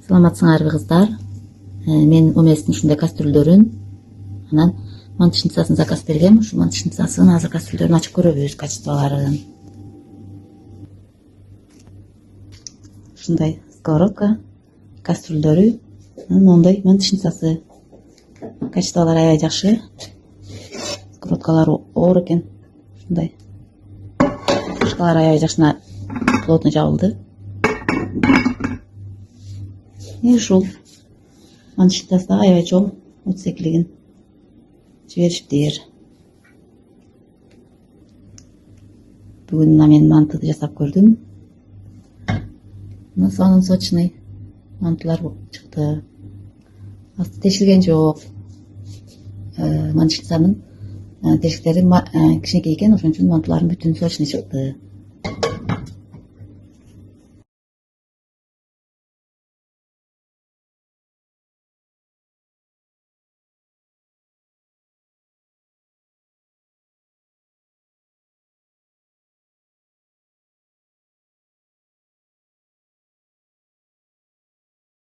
Саламатсыңарбы кыздар. Мен Уместин ушундай кастрюльдөрүн анан мантышницасын заказ бергем. Ушу мантышницасын азыр кастрюльдөрүн ачып көрөбүз, качестволарын. Ушундай сковородка, кастрюльдөрү, моундай мантышницасы. Качестволары аябай жакшы. Сковородкалары оор экен. Ушундай. Крышкалары аябай жакшы плотно жабылды. Ушул мантышницасы да аябай чоң, от секилигин жиберишиптир. Бүгүн мына мен мантыды жасап көрдүм. Анын сочный мантылар чыкты. Асты тешилген жок. Мантышницанын тешиктери кичинекей экен, ошон үчүн мантылардын бүтүн сочный чыкты.